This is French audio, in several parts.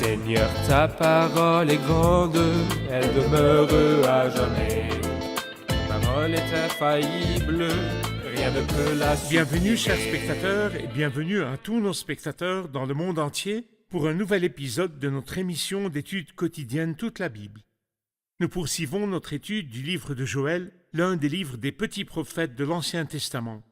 Seigneur, ta parole est grande, elle demeure à jamais. Ta parole est infaillible, rien ne peut la supprimer. Bienvenue chers spectateurs et bienvenue à tous nos spectateurs dans le monde entier pour un nouvel épisode de notre émission d'études quotidiennes Toute la Bible. Nous poursuivons notre étude du livre de Joël, l'un des livres des petits prophètes de l'Ancien Testament.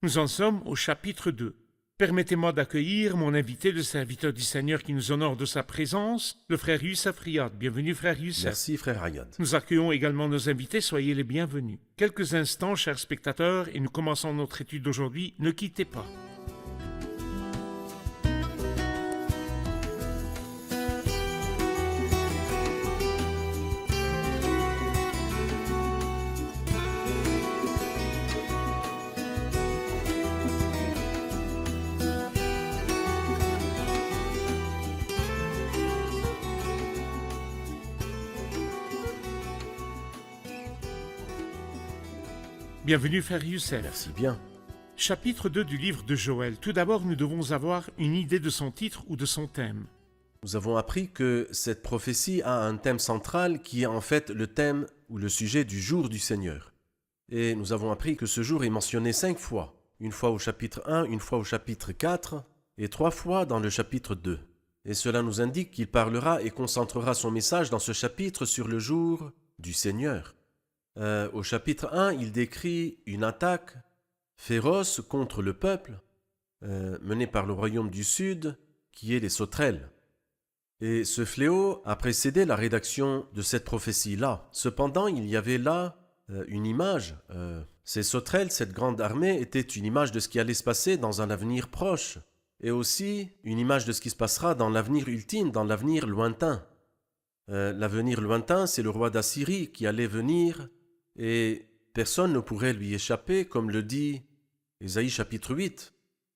Nous en sommes au chapitre 2. Permettez-moi d'accueillir mon invité, le serviteur du Seigneur qui nous honore de sa présence, le frère Youssef Riyad. Bienvenue frère Youssef. Merci frère Riyad. Nous accueillons également nos invités, soyez les bienvenus. Quelques instants, chers spectateurs, et nous commençons notre étude d'aujourd'hui. Ne quittez pas. Bienvenue frère Youssef. Merci bien. Chapitre 2 du livre de Joël. Tout d'abord, nous devons avoir une idée de son titre ou de son thème. Nous avons appris que cette prophétie a un thème central qui est en fait le thème ou le sujet du jour du Seigneur. Et nous avons appris que ce jour est mentionné 5 fois. Une fois au chapitre 1, une fois au chapitre 4 et 3 fois dans le chapitre 2. Et cela nous indique qu'il parlera et concentrera son message dans ce chapitre sur le jour du Seigneur. Au chapitre 1, il décrit une attaque féroce contre le peuple menée par le royaume du Sud, qui est les sauterelles. Et ce fléau a précédé la rédaction de cette prophétie-là. Cependant, il y avait là une image. Ces sauterelles, cette grande armée, était une image de ce qui allait se passer dans un avenir proche, et aussi une image de ce qui se passera dans l'avenir ultime, dans l'avenir lointain. L'avenir lointain, c'est le roi d'Assyrie qui allait venir, et personne ne pourrait lui échapper, comme le dit Ésaïe chapitre 8.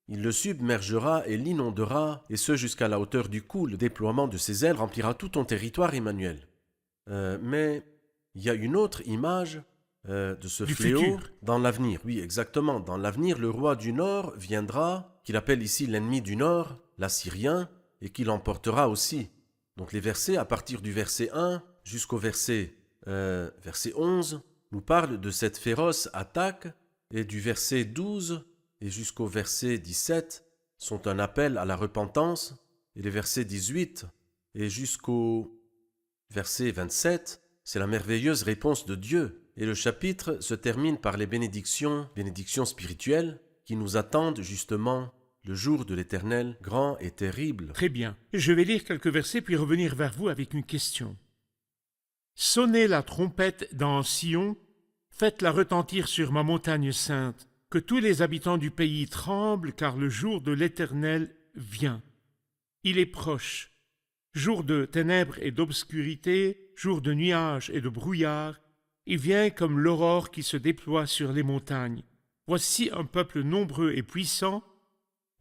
Il le submergera et l'inondera, et ce jusqu'à la hauteur du cou. Le déploiement de ses ailes remplira tout ton territoire, Emmanuel. Mais il y a une autre image de ce fléau futur. Dans l'avenir. Oui, exactement. Dans l'avenir, le roi du Nord viendra, qu'il appelle ici l'ennemi du Nord, l'Assyrien, et qui l'emportera aussi. Donc les versets, à partir du verset 1 jusqu'au verset 11, nous parle de cette féroce attaque, et du verset 12 et jusqu'au verset 17 sont un appel à la repentance, et les versets 18 et jusqu'au verset 27, c'est la merveilleuse réponse de Dieu. Et le chapitre se termine par les bénédictions spirituelles, qui nous attendent justement le jour de l'Éternel, grand et terrible. Très bien. Je vais lire quelques versets puis revenir vers vous avec une question. Sonnez la trompette dans Sion, faites-la retentir sur ma montagne sainte, que tous les habitants du pays tremblent, car le jour de l'Éternel vient. Il est proche. Jour de ténèbres et d'obscurité, jour de nuages et de brouillard, il vient comme l'aurore qui se déploie sur les montagnes. Voici un peuple nombreux et puissant.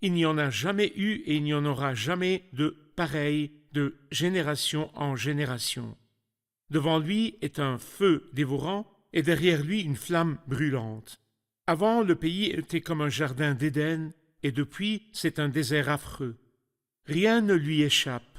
Il n'y en a jamais eu et il n'y en aura jamais de pareil de génération en génération. Devant lui est un feu dévorant et derrière lui une flamme brûlante. Avant, le pays était comme un jardin d'Éden et depuis, c'est un désert affreux. Rien ne lui échappe.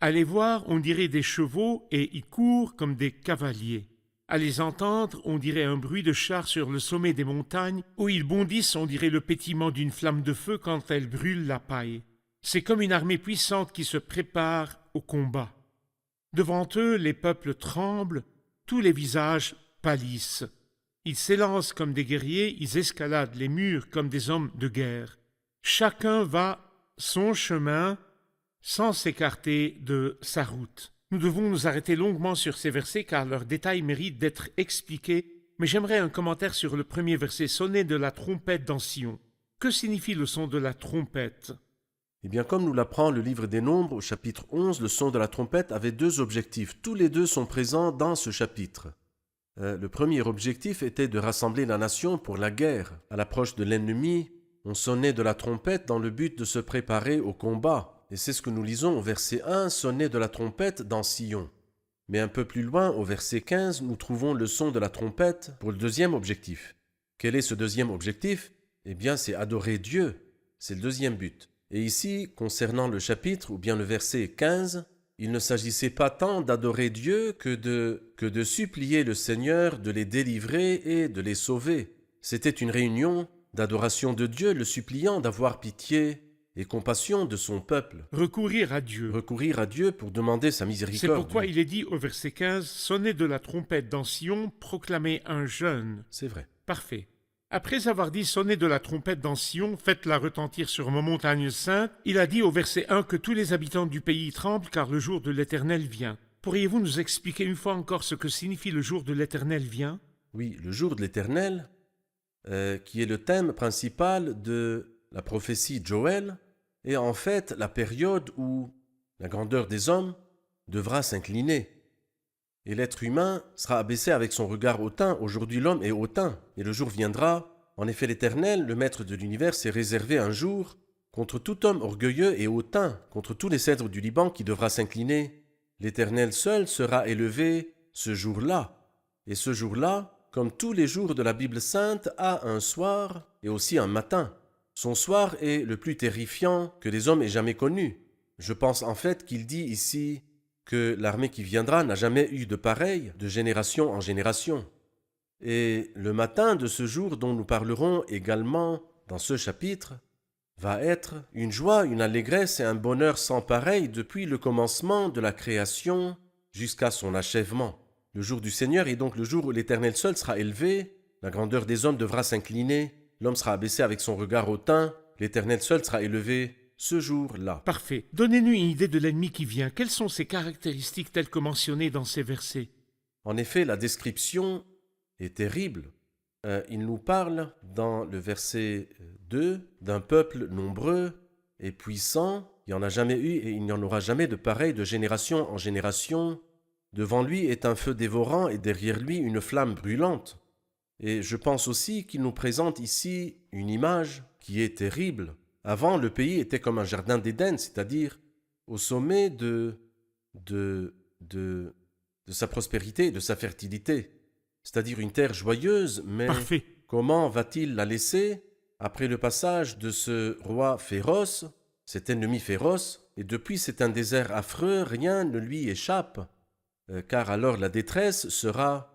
À les voir, on dirait des chevaux et ils courent comme des cavaliers. À les entendre, on dirait un bruit de chars sur le sommet des montagnes, où ils bondissent, on dirait le pétillement d'une flamme de feu quand elle brûle la paille. C'est comme une armée puissante qui se prépare au combat. Devant eux, les peuples tremblent, tous les visages pâlissent. Ils s'élancent comme des guerriers, ils escaladent les murs comme des hommes de guerre. Chacun va son chemin sans s'écarter de sa route. Nous devons nous arrêter longuement sur ces versets car leurs détails méritent d'être expliqués, mais j'aimerais un commentaire sur le premier verset. Sonner de la trompette dans Sion. Que signifie le son de la trompette ? Eh bien, comme nous l'apprend le livre des Nombres au chapitre 11, le son de la trompette avait 2 objectifs. Tous les 2 sont présents dans ce chapitre. Le premier objectif était de rassembler la nation pour la guerre. À l'approche de l'ennemi, on sonnait de la trompette dans le but de se préparer au combat. Et c'est ce que nous lisons au verset 1, sonner de la trompette dans Sion. Mais un peu plus loin, au verset 15, nous trouvons le son de la trompette pour le deuxième objectif. Quel est ce deuxième objectif ? Eh bien, c'est adorer Dieu. C'est le deuxième but. Et ici, concernant le chapitre ou bien le verset 15, il ne s'agissait pas tant d'adorer Dieu que de supplier le Seigneur de les délivrer et de les sauver. C'était une réunion d'adoration de Dieu, le suppliant d'avoir pitié et compassion de son peuple. Recourir à Dieu. Recourir à Dieu pour demander sa C'est miséricorde. pourquoi il est dit au verset 15, « Sonnez de la trompette dans Sion, proclamez un jeûne. C'est vrai. » Parfait. Après avoir dit « Sonnez de la trompette dans Sion, faites-la retentir sur ma montagne sainte », il a dit au verset 1 que tous les habitants du pays tremblent car le jour de l'Éternel vient. Pourriez-vous nous expliquer une fois encore ce que signifie le jour de l'Éternel vient? Oui, le jour de l'Éternel, qui est le thème principal de la prophétie de Joël, est en fait la période où la grandeur des hommes devra s'incliner. Et l'être humain sera abaissé avec son regard hautain. Aujourd'hui l'homme est hautain, et le jour viendra. En effet, l'Éternel, le Maître de l'univers, s'est réservé un jour contre tout homme orgueilleux et hautain, contre tous les cèdres du Liban qui devra s'incliner. L'Éternel seul sera élevé ce jour-là. Et ce jour-là, comme tous les jours de la Bible sainte, a un soir et aussi un matin. Son soir est le plus terrifiant que les hommes aient jamais connu. Je pense en fait qu'il dit ici que l'armée qui viendra n'a jamais eu de pareil de génération en génération. Et le matin de ce jour dont nous parlerons également dans ce chapitre va être une joie, une allégresse et un bonheur sans pareil depuis le commencement de la création jusqu'à son achèvement. Le jour du Seigneur est donc le jour où l'Éternel seul sera élevé, la grandeur des hommes devra s'incliner, l'homme sera abaissé avec son regard hautain, l'Éternel seul sera élevé ce jour-là. Parfait. Donnez-nous une idée de l'ennemi qui vient. Quelles sont ses caractéristiques telles que mentionnées dans ces versets? En effet, la description est terrible. Il nous parle dans le verset 2 d'un peuple nombreux et puissant. Il n'y en a jamais eu et il n'y en aura jamais de pareil de génération en génération. Devant lui est un feu dévorant et derrière lui une flamme brûlante. Et je pense aussi qu'il nous présente ici une image qui est terrible. Avant, le pays était comme un jardin d'Éden, c'est-à-dire au sommet de sa prospérité et de sa fertilité. C'est-à-dire une terre joyeuse, mais Parfait. comment va-t-il la laisser après le passage de ce roi féroce, cet ennemi féroce, et depuis c'est un désert affreux, rien ne lui échappe, car alors la détresse sera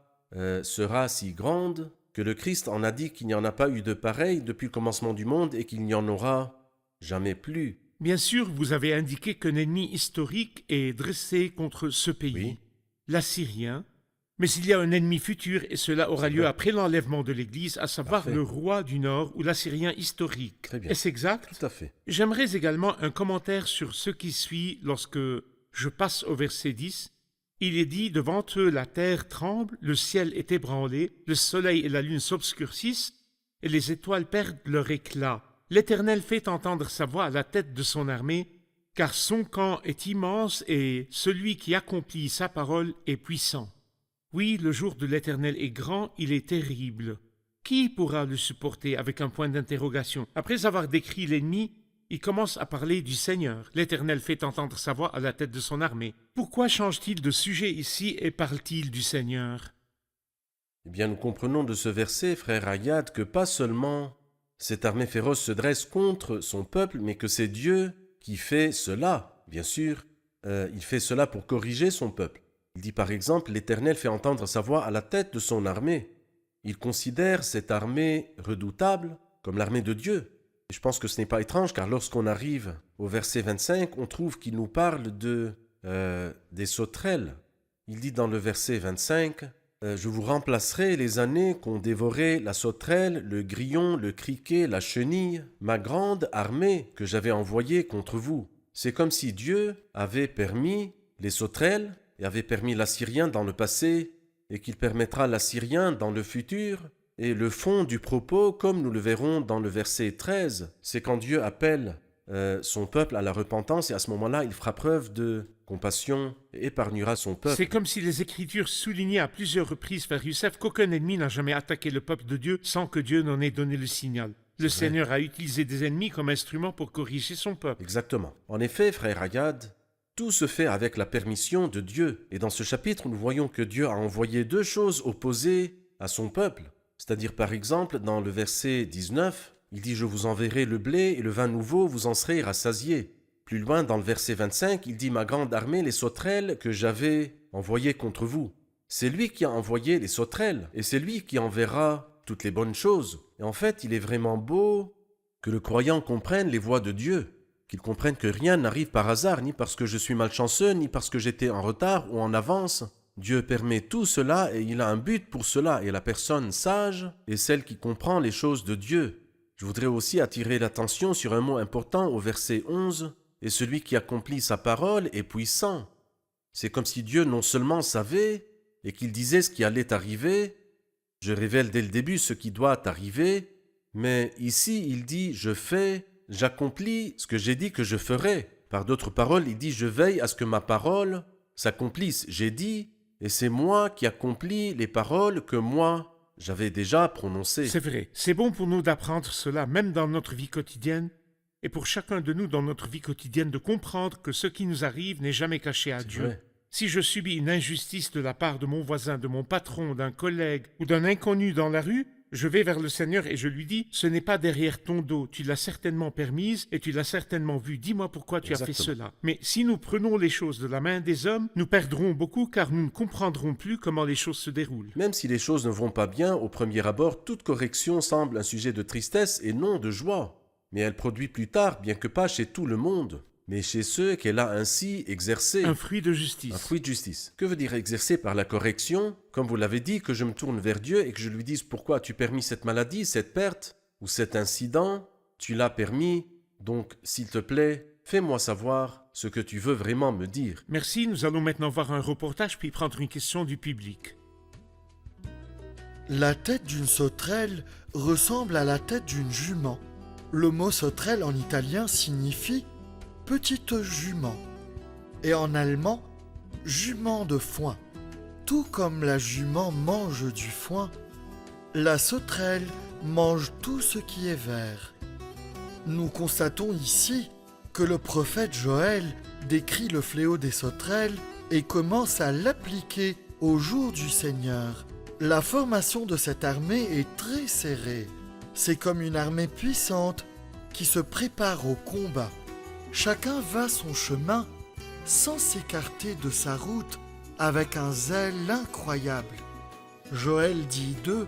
si grande que le Christ en a dit qu'il n'y en a pas eu de pareil depuis le commencement du monde et qu'il n'y en aura jamais plus. Bien sûr, vous avez indiqué qu'un ennemi historique est dressé contre ce pays, Oui. l'Assyrien, mais il y a un ennemi futur et cela aura C'est lieu vrai. après l'enlèvement de l'Église, à savoir Parfait. le roi du Nord ou l'Assyrien historique. Très bien. Est-ce exact? Tout à fait. J'aimerais également un commentaire sur ce qui suit lorsque je passe au verset 10. Il est dit, devant eux la terre tremble, le ciel est ébranlé, le soleil et la lune s'obscurcissent, et les étoiles perdent leur éclat. L'Éternel fait entendre sa voix à la tête de son armée, car son camp est immense et celui qui accomplit sa parole est puissant. Oui, le jour de l'Éternel est grand, il est terrible. Qui pourra le supporter avec un point d'interrogation? Après avoir décrit l'ennemi, il commence à parler du Seigneur. L'Éternel fait entendre sa voix à la tête de son armée. Pourquoi change-t-il de sujet ici et parle-t-il du Seigneur? Eh bien, nous comprenons de ce verset, frère Ayad, que pas seulement cette armée féroce se dresse contre son peuple, mais que c'est Dieu qui fait cela. Bien sûr, il fait cela pour corriger son peuple. Il dit par exemple, l'Éternel fait entendre sa voix à la tête de son armée. Il considère cette armée redoutable comme l'armée de Dieu. Et je pense que ce n'est pas étrange, car lorsqu'on arrive au verset 25, on trouve qu'il nous parle des sauterelles. Il dit dans le verset 25, « Je vous remplacerai les années qu'ont dévoré la sauterelle, le grillon, le criquet, la chenille, ma grande armée que j'avais envoyée contre vous. » C'est comme si Dieu avait permis les sauterelles et avait permis l'Assyrien dans le passé et qu'il permettra l'Assyrien dans le futur. Et le fond du propos, comme nous le verrons dans le verset 13, c'est quand Dieu appelle son peuple à la repentance et à ce moment-là, il fera preuve de compassion et épargnera son peuple. C'est comme si les Écritures soulignaient à plusieurs reprises, frère Youssef, qu'aucun ennemi n'a jamais attaqué le peuple de Dieu sans que Dieu n'en ait donné le signal. Le Seigneur a utilisé des ennemis comme instrument pour corriger son peuple. Exactement. En effet, frère Agad, tout se fait avec la permission de Dieu. Et dans ce chapitre, nous voyons que Dieu a envoyé deux choses opposées à son peuple. C'est-à-dire, par exemple, dans le verset 19, Il dit « Je vous enverrai le blé et le vin nouveau, vous en serez rassasiés ». Plus loin, dans le verset 25, il dit « Ma grande armée, les sauterelles que j'avais envoyées contre vous ». C'est lui qui a envoyé les sauterelles, et c'est lui qui enverra toutes les bonnes choses. Et en fait, il est vraiment beau que le croyant comprenne les voies de Dieu, qu'il comprenne que rien n'arrive par hasard, ni parce que je suis malchanceux, ni parce que j'étais en retard ou en avance. Dieu permet tout cela et il a un but pour cela, et la personne sage est celle qui comprend les choses de Dieu. Je voudrais aussi attirer l'attention sur un mot important au verset 11, « Et celui qui accomplit sa parole est puissant ». C'est comme si Dieu non seulement savait, et qu'il disait ce qui allait arriver, je révèle dès le début ce qui doit arriver, mais ici il dit « je fais », j'accomplis ce que j'ai dit que je ferai. Par d'autres paroles, il dit « je veille à ce que ma parole s'accomplisse ». J'ai dit, et c'est moi qui accomplis les paroles que moi j'avais déjà prononcées. C'est vrai, c'est bon pour nous d'apprendre cela, même dans notre vie quotidienne, et pour chacun de nous dans notre vie quotidienne de comprendre que ce qui nous arrive n'est jamais caché à Dieu. Vrai. Si je subis une injustice de la part de mon voisin, de mon patron, d'un collègue ou d'un inconnu dans la rue, je vais vers le Seigneur et je lui dis « Ce n'est pas derrière ton dos, tu l'as certainement permise et tu l'as certainement vu, dis-moi pourquoi tu as fait cela. » Mais si nous prenons les choses de la main des hommes, nous perdrons beaucoup car nous ne comprendrons plus comment les choses se déroulent. Même si les choses ne vont pas bien, au premier abord, toute correction semble un sujet de tristesse et non de joie. Mais elle produit plus tard, bien que pas chez tout le monde, mais chez ceux qu'elle a ainsi exercé. Un fruit de justice. Un fruit de justice. Que veut dire exercer par la correction? Comme vous l'avez dit, que je me tourne vers Dieu et que je lui dise pourquoi as-tu permis cette maladie, cette perte ou cet incident? Tu l'as permis, donc s'il te plaît, fais-moi savoir ce que tu veux vraiment me dire. Merci, nous allons maintenant voir un reportage puis prendre une question du public. La tête d'une sauterelle ressemble à la tête d'une jument. Le mot sauterelle en italien signifie petite jument et en allemand jument de foin. Tout comme la jument mange du foin, la sauterelle mange tout ce qui est vert. Nous constatons ici que le prophète Joël décrit le fléau des sauterelles et commence à l'appliquer au jour du Seigneur. La formation de cette armée est très serrée. C'est comme une armée puissante qui se prépare au combat. Chacun va son chemin sans s'écarter de sa route avec un zèle incroyable. Joël dit d'eux,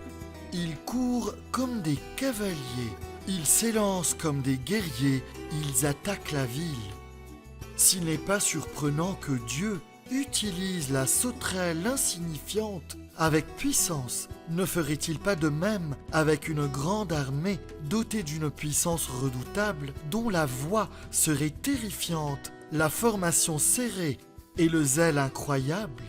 ils courent comme des cavaliers, ils s'élancent comme des guerriers, ils attaquent la ville. S'il n'est pas surprenant que Dieu utilise la sauterelle insignifiante avec puissance, ne ferait-il pas de même avec une grande armée dotée d'une puissance redoutable dont la voix serait terrifiante, la formation serrée et le zèle incroyable?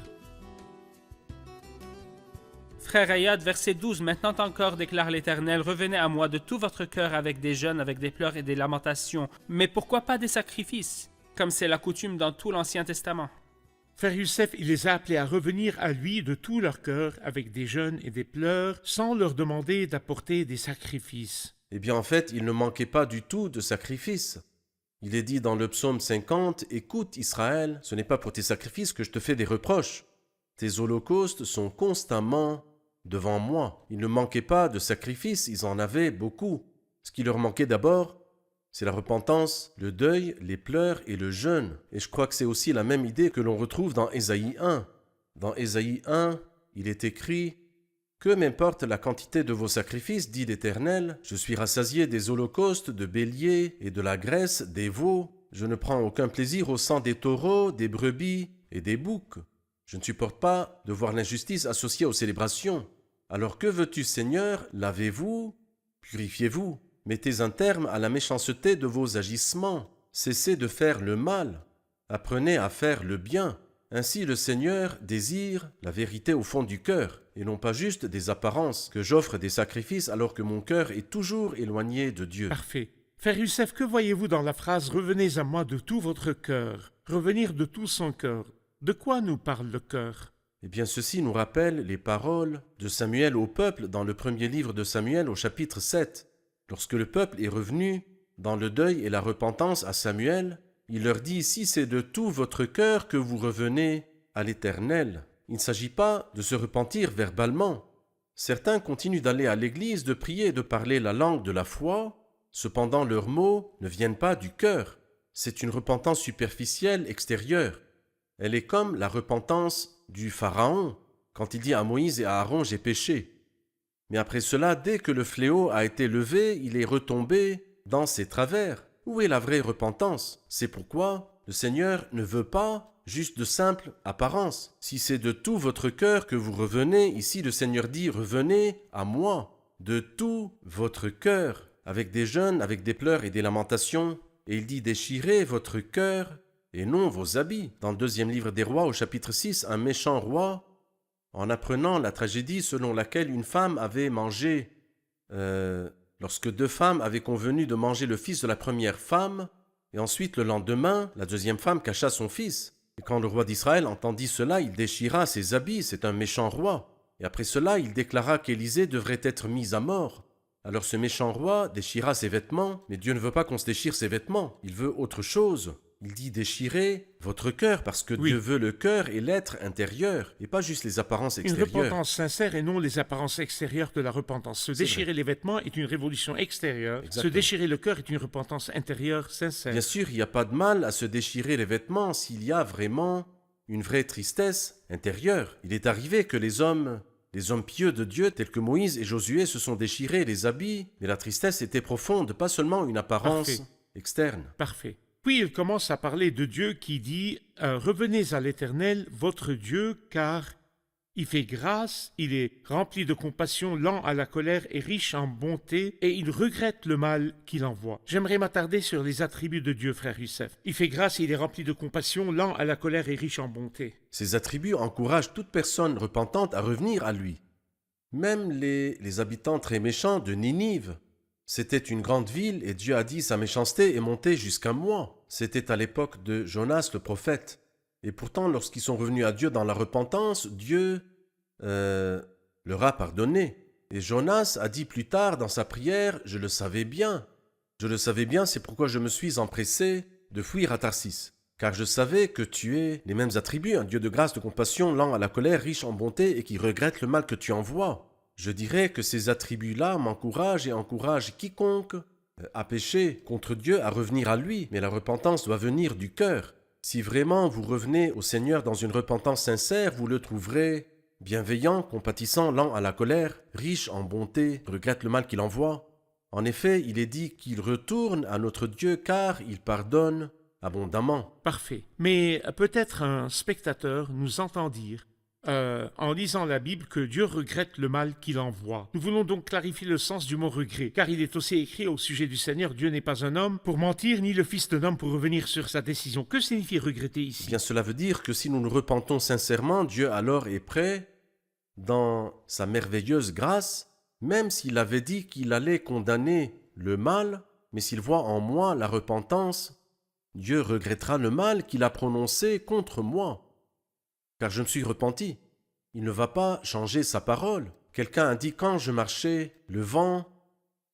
Frère Ayad, verset 12, « Maintenant encore, déclare l'Éternel, revenez à moi de tout votre cœur avec des jeûnes, avec des pleurs et des lamentations. Mais pourquoi pas des sacrifices, comme c'est la coutume dans tout l'Ancien Testament ?» Frère Youssef, il les a appelés à revenir à lui de tout leur cœur avec des jeûnes et des pleurs, sans leur demander d'apporter des sacrifices. Eh bien en fait, il ne manquait pas du tout de sacrifices. Il est dit dans le psaume 50, « Écoute Israël, ce n'est pas pour tes sacrifices que je te fais des reproches. Tes holocaustes sont constamment devant moi. » Il ne manquait pas de sacrifices, ils en avaient beaucoup. Ce qui leur manquait d'abord, c'est la repentance, le deuil, les pleurs et le jeûne. Et je crois que c'est aussi la même idée que l'on retrouve dans Ésaïe 1. Dans Ésaïe 1, il est écrit « Que m'importe la quantité de vos sacrifices, dit l'Éternel, je suis rassasié des holocaustes, de béliers et de la graisse des veaux. Je ne prends aucun plaisir au sang des taureaux, des brebis et des boucs. Je ne supporte pas de voir l'injustice associée aux célébrations. Alors que veux-tu, Seigneur? Lavez-vous, purifiez-vous. Mettez un terme à la méchanceté de vos agissements. Cessez de faire le mal. Apprenez à faire le bien. Ainsi le Seigneur désire la vérité au fond du cœur, et non pas juste des apparences, que j'offre des sacrifices alors que mon cœur est toujours éloigné de Dieu. » Parfait. Frère Youssef, que voyez-vous dans la phrase « Revenez à moi de tout votre cœur » ? Revenir de tout son cœur. De quoi nous parle le cœur? Eh bien, ceci nous rappelle les paroles de Samuel au peuple dans le premier livre de Samuel au chapitre 7. Lorsque le peuple est revenu dans le deuil et la repentance à Samuel, il leur dit « Si c'est de tout votre cœur que vous revenez à l'Éternel ». Il ne s'agit pas de se repentir verbalement. Certains continuent d'aller à l'église, de prier et de parler la langue de la foi, Cependant, leurs mots ne viennent pas du cœur. C'est une repentance superficielle, extérieure. Elle est comme la repentance du Pharaon, quand il dit à Moïse et à Aaron « j'ai péché ». Mais après cela, dès que le fléau a été levé, il est retombé dans ses travers. Où est la vraie repentance? C'est pourquoi le Seigneur ne veut pas juste de simples apparences. Si c'est de tout votre cœur que vous revenez, ici le Seigneur dit « revenez à moi » de tout votre cœur, avec des jeûnes, avec des pleurs et des lamentations. Et il dit « déchirez votre cœur et non vos habits ». Dans le 2e livre des rois, au chapitre 6, un méchant roi, en apprenant la tragédie selon laquelle une femme avait mangé, lorsque 2 femmes avaient convenu de manger le fils de la première femme, et ensuite le lendemain, la 2e femme cacha son fils. Et quand le roi d'Israël entendit cela, il déchira ses habits, c'est un méchant roi. Et après cela, il déclara qu'Élisée devrait être mis à mort. Alors ce méchant roi déchira ses vêtements, mais Dieu ne veut pas qu'on se déchire ses vêtements, il veut autre chose. Il dit déchirez votre cœur, parce que Dieu veut le cœur et l'être intérieur, et pas juste les apparences extérieures. Une repentance sincère et non les apparences extérieures de la repentance. Se déchirer les vêtements est une révolution extérieure. Exactement. Se déchirer le cœur est une repentance intérieure sincère. Bien sûr, il n'y a pas de mal à se déchirer les vêtements s'il y a vraiment une vraie tristesse intérieure. Il est arrivé que les hommes pieux de Dieu, tels que Moïse et Josué, se sont déchirés les habits, mais la tristesse était profonde, pas seulement une apparence externe. Parfait. Puis il commence à parler de Dieu qui dit « Revenez à l'Éternel, votre Dieu, car il fait grâce, il est rempli de compassion, lent à la colère et riche en bonté, et il regrette le mal qu'il envoie. » J'aimerais m'attarder sur les attributs de Dieu, frère Youssef. Il fait grâce, il est rempli de compassion, lent à la colère et riche en bonté. Ces attributs encouragent toute personne repentante à revenir à lui. Même les habitants très méchants de Ninive. C'était une grande ville et Dieu a dit sa méchanceté est montée jusqu'à moi. C'était à l'époque de Jonas le prophète. Et pourtant, lorsqu'ils sont revenus à Dieu dans la repentance, Dieu leur a pardonné. Et Jonas a dit plus tard dans sa prière, je le savais bien. Je le savais bien, c'est pourquoi je me suis empressé de fuir à Tarsis. Car je savais que tu es les mêmes attributs, un Dieu de grâce, de compassion, lent à la colère, riche en bonté et qui regrette le mal que tu envoies. Je dirais que ces attributs-là m'encouragent et encouragent quiconque a péché contre Dieu à revenir à lui. Mais la repentance doit venir du cœur. Si vraiment vous revenez au Seigneur dans une repentance sincère, vous le trouverez bienveillant, compatissant, lent à la colère, riche en bonté, regrette le mal qu'il envoie. En effet, il est dit qu'il retourne à notre Dieu car il pardonne abondamment. Parfait. Mais peut-être un spectateur nous entend dire en lisant la Bible que Dieu regrette le mal qu'il envoie. Nous voulons donc clarifier le sens du mot regret, car il est aussi écrit au sujet du Seigneur, Dieu n'est pas un homme pour mentir, ni le fils d'un homme pour revenir sur sa décision. Que signifie regretter ici? Eh bien, cela veut dire que si nous nous repentons sincèrement, Dieu alors est prêt, dans sa merveilleuse grâce, même s'il avait dit qu'il allait condamner le mal, mais s'il voit en moi la repentance, Dieu regrettera le mal qu'il a prononcé contre moi. Car je me suis repenti. Il ne va pas changer sa parole. Quelqu'un a dit quand je marchais, le vent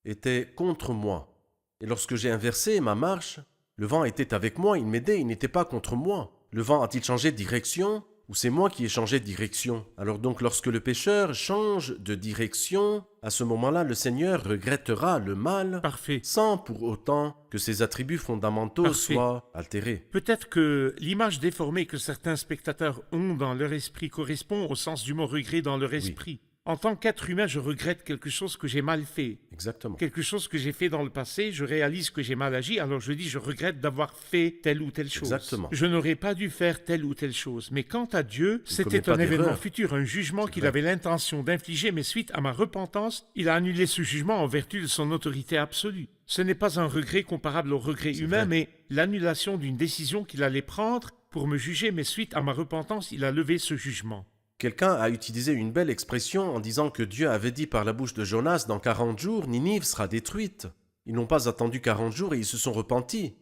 était contre moi. Et lorsque j'ai inversé ma marche, le vent était avec moi, il m'aidait, il n'était pas contre moi. Le vent a-t-il changé de direction ou c'est moi qui ai changé de direction? Alors donc lorsque le pécheur change de direction, à ce moment-là, le Seigneur regrettera le mal sans pour autant que ses attributs fondamentaux soient altérés. Peut-être que l'image déformée que certains spectateurs ont dans leur esprit correspond au sens du mot regret dans leur esprit. Oui. En tant qu'être humain, je regrette quelque chose que j'ai mal fait. Exactement. Quelque chose que j'ai fait dans le passé, je réalise que j'ai mal agi, alors je dis je regrette d'avoir fait telle ou telle chose. Exactement. Je n'aurais pas dû faire telle ou telle chose. Mais quant à Dieu, c'était un événement futur, un jugement qu'il avait l'intention d'infliger, mais suite à ma repentance, il a annulé ce jugement en vertu de son autorité absolue. Ce n'est pas un regret comparable au regret humain, mais l'annulation d'une décision qu'il allait prendre pour me juger, mais suite à ma repentance, il a levé ce jugement. Quelqu'un a utilisé une belle expression en disant que Dieu avait dit par la bouche de Jonas, dans 40 jours, Ninive sera détruite. Ils n'ont pas attendu 40 jours et ils se sont repentis.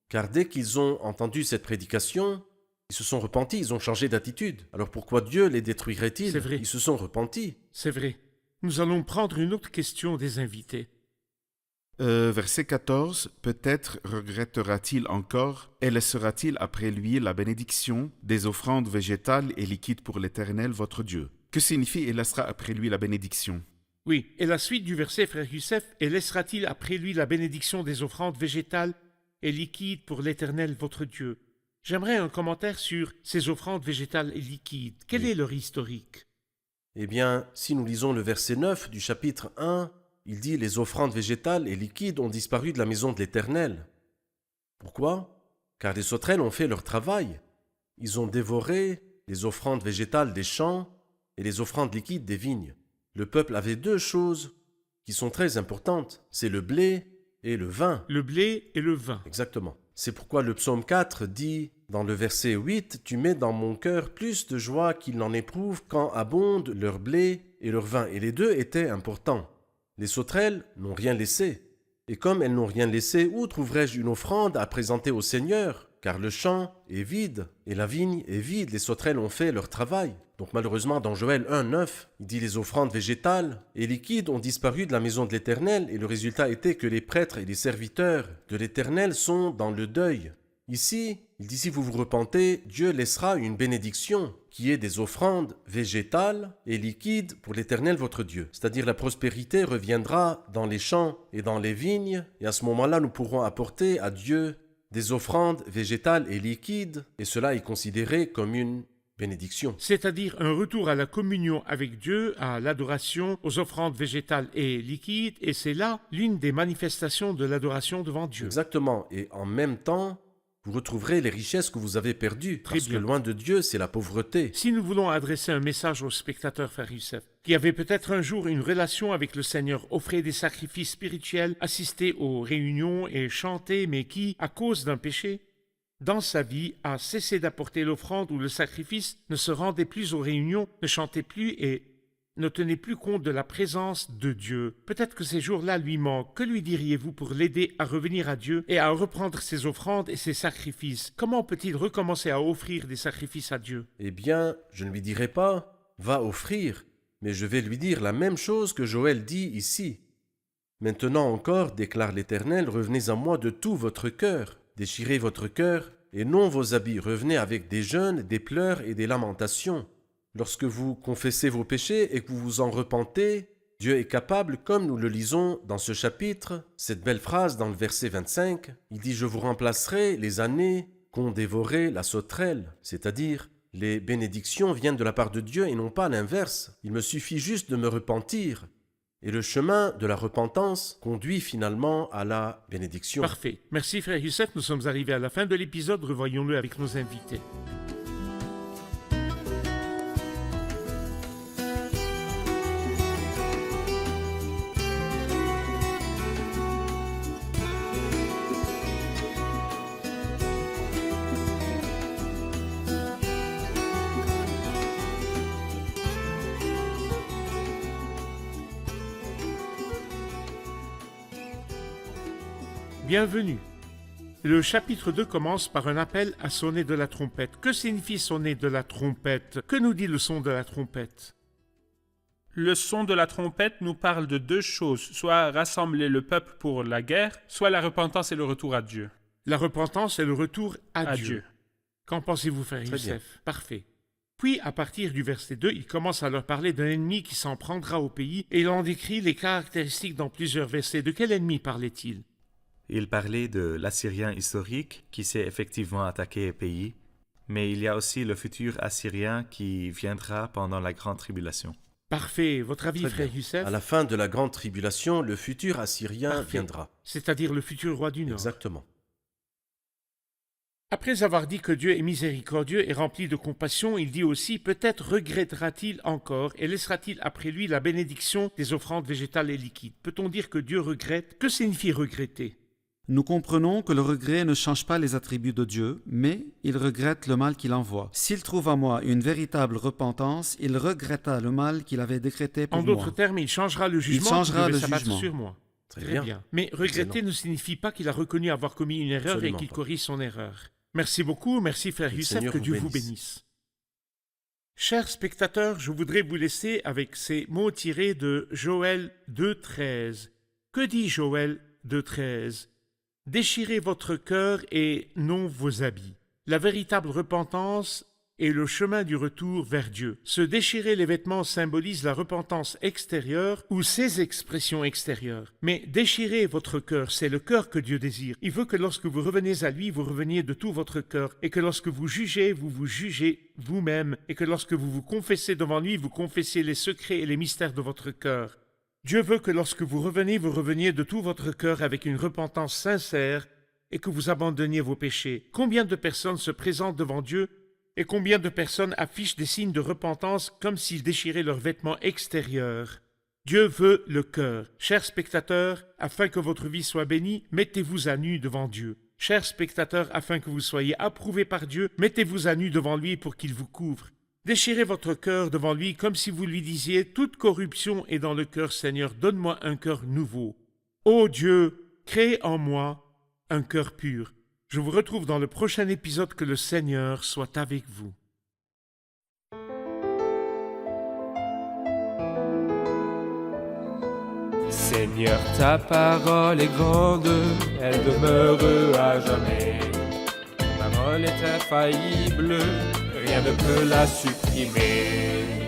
Car dès qu'ils ont entendu cette prédication, ils se sont repentis, ils ont changé d'attitude. Alors pourquoi Dieu les détruirait-il? C'est vrai. Ils se sont repentis. C'est vrai. Nous allons prendre une autre question des invités. Verset 14, peut-être regrettera-t-il encore et laissera-t-il après lui la bénédiction des offrandes végétales et liquides pour l'Éternel votre Dieu. Que signifie « et laissera après lui la bénédiction » Oui, et la suite du verset, frère Youssef, et laissera-t-il après lui la bénédiction des offrandes végétales et liquides pour l'Éternel votre Dieu? J'aimerais un commentaire sur ces offrandes végétales et liquides. Quel est leur historique? Eh bien, si nous lisons le verset 9 du chapitre 1, il dit « Les offrandes végétales et liquides ont disparu de la maison de l'Éternel ». Pourquoi? Car les sauterelles ont fait leur travail. Ils ont dévoré les offrandes végétales des champs et les offrandes liquides des vignes. Le peuple avait deux choses qui sont très importantes, c'est le blé et le vin. Le blé et le vin. Exactement. C'est pourquoi le psaume 4 dit, dans le verset 8, « Tu mets dans mon cœur plus de joie qu'ils n'en éprouvent quand abondent leur blé et leur vin. » Et les deux étaient importants. Les sauterelles n'ont rien laissé. Et comme elles n'ont rien laissé, où trouverais-je une offrande à présenter au Seigneur? Car le champ est vide et la vigne est vide. Les sauterelles ont fait leur travail. Donc malheureusement, dans Joël 1,9, il dit « Les offrandes végétales et liquides ont disparu de la maison de l'Éternel. » Et le résultat était que les prêtres et les serviteurs de l'Éternel sont dans le deuil. Ici, il dit « Si vous vous repentez, Dieu laissera une bénédiction qui est des offrandes végétales et liquides pour l'Éternel votre Dieu. » C'est-à-dire la prospérité reviendra dans les champs et dans les vignes. Et à ce moment-là, nous pourrons apporter à Dieu des offrandes végétales et liquides. Et cela est considéré comme une bénédiction. C'est-à-dire un retour à la communion avec Dieu, à l'adoration, aux offrandes végétales et liquides, et c'est là l'une des manifestations de l'adoration devant Dieu. Exactement. Et en même temps, vous retrouverez les richesses que vous avez perdues. Parce que loin de Dieu, c'est la pauvreté. Si nous voulons adresser un message aux spectateurs, frère Youssef, qui avaient peut-être un jour une relation avec le Seigneur, offraient des sacrifices spirituels, assistaient aux réunions et chantaient, mais qui, à cause d'un péché, dans sa vie, a cessé d'apporter l'offrande ou le sacrifice, ne se rendait plus aux réunions, ne chantait plus et ne tenait plus compte de la présence de Dieu. Peut-être que ces jours-là lui manquent. Que lui diriez-vous pour l'aider à revenir à Dieu et à reprendre ses offrandes et ses sacrifices? Comment peut-il recommencer à offrir des sacrifices à Dieu? Eh bien, je ne lui dirai pas « va offrir », mais je vais lui dire la même chose que Joël dit ici. « Maintenant encore, déclare l'Éternel, revenez à moi de tout votre cœur. Déchirez votre cœur et non vos habits. Revenez avec des jeûnes, des pleurs et des lamentations. » Lorsque vous confessez vos péchés et que vous vous en repentez, Dieu est capable, comme nous le lisons dans ce chapitre, cette belle phrase dans le verset 25, il dit « Je vous remplacerai les années qu'ont dévoré la sauterelle », c'est-à-dire les bénédictions viennent de la part de Dieu et non pas l'inverse. Il me suffit juste de me repentir. Et le chemin de la repentance conduit finalement à la bénédiction. Parfait. Merci frère Youssef, nous sommes arrivés à la fin de l'épisode, revoyons-le avec nos invités. Bienvenue. Le chapitre 2 commence par un appel à sonner de la trompette. Que signifie sonner de la trompette? Que nous dit le son de la trompette? Le son de la trompette nous parle de deux choses, soit rassembler le peuple pour la guerre, soit la repentance et le retour à Dieu. La repentance et le retour à Dieu. Dieu. Qu'en pensez-vous, frère Très bien. Youssef? Parfait. Puis, à partir du verset 2, il commence à leur parler d'un ennemi qui s'en prendra au pays, et il en décrit les caractéristiques dans plusieurs versets. De quel ennemi parlait-il? Il parlait de l'Assyrien historique qui s'est effectivement attaqué au pays, mais il y a aussi le futur Assyrien qui viendra pendant la grande tribulation. Parfait. Votre avis, Très frère bien. Youssef? À la fin de la grande tribulation, le futur Assyrien Parfait. viendra. C'est-à-dire le futur roi du Nord. Exactement. Après avoir dit que Dieu est miséricordieux et rempli de compassion, il dit aussi « Peut-être regrettera-t-il encore et laissera-t-il après lui la bénédiction des offrandes végétales et liquides. » Peut-on dire que Dieu regrette? Que signifie regretter? Nous comprenons que le regret ne change pas les attributs de Dieu, mais il regrette le mal qu'il envoie. S'il trouve en moi une véritable repentance, il regretta le mal qu'il avait décrété pour En moi. d'autres termes, il changera le jugement changera qui devait le s'abattre jugement. sur moi. Très bien. Mais regretter Excellent. ne signifie pas qu'il a reconnu avoir commis une erreur Absolument et qu'il pas. corrige son erreur. Merci beaucoup, merci frère Que le Youssef, Seigneur que vous Dieu vous bénisse. bénisse. Chers spectateurs, je voudrais vous laisser avec ces mots tirés de Joël 2,13. Que dit Joël 2,13? Déchirez votre cœur et non vos habits. La véritable repentance est le chemin du retour vers Dieu. Se déchirer les vêtements symbolise la repentance extérieure ou ses expressions extérieures. Mais déchirer votre cœur, c'est le cœur que Dieu désire. Il veut que lorsque vous revenez à lui, vous reveniez de tout votre cœur, et que lorsque vous jugez, vous vous jugez vous-même, et que lorsque vous vous confessez devant lui, vous confessez les secrets et les mystères de votre cœur. Dieu veut que lorsque vous reveniez de tout votre cœur avec une repentance sincère, et que vous abandonniez vos péchés. Combien de personnes se présentent devant Dieu et combien de personnes affichent des signes de repentance comme s'ils déchiraient leurs vêtements extérieurs? Dieu veut le cœur. Chers spectateurs, afin que votre vie soit bénie, mettez-vous à nu devant Dieu. Chers spectateurs, afin que vous soyez approuvés par Dieu, mettez-vous à nu devant lui pour qu'il vous couvre. Déchirez votre cœur devant lui comme si vous lui disiez « Toute corruption est dans le cœur, Seigneur, donne-moi un cœur nouveau. Ô Dieu, crée en moi un cœur pur. » Je vous retrouve dans le prochain épisode. Que le Seigneur soit avec vous. Seigneur, ta parole est grande, elle demeure à jamais. Ta parole est infaillible, rien ne peut la supprimer.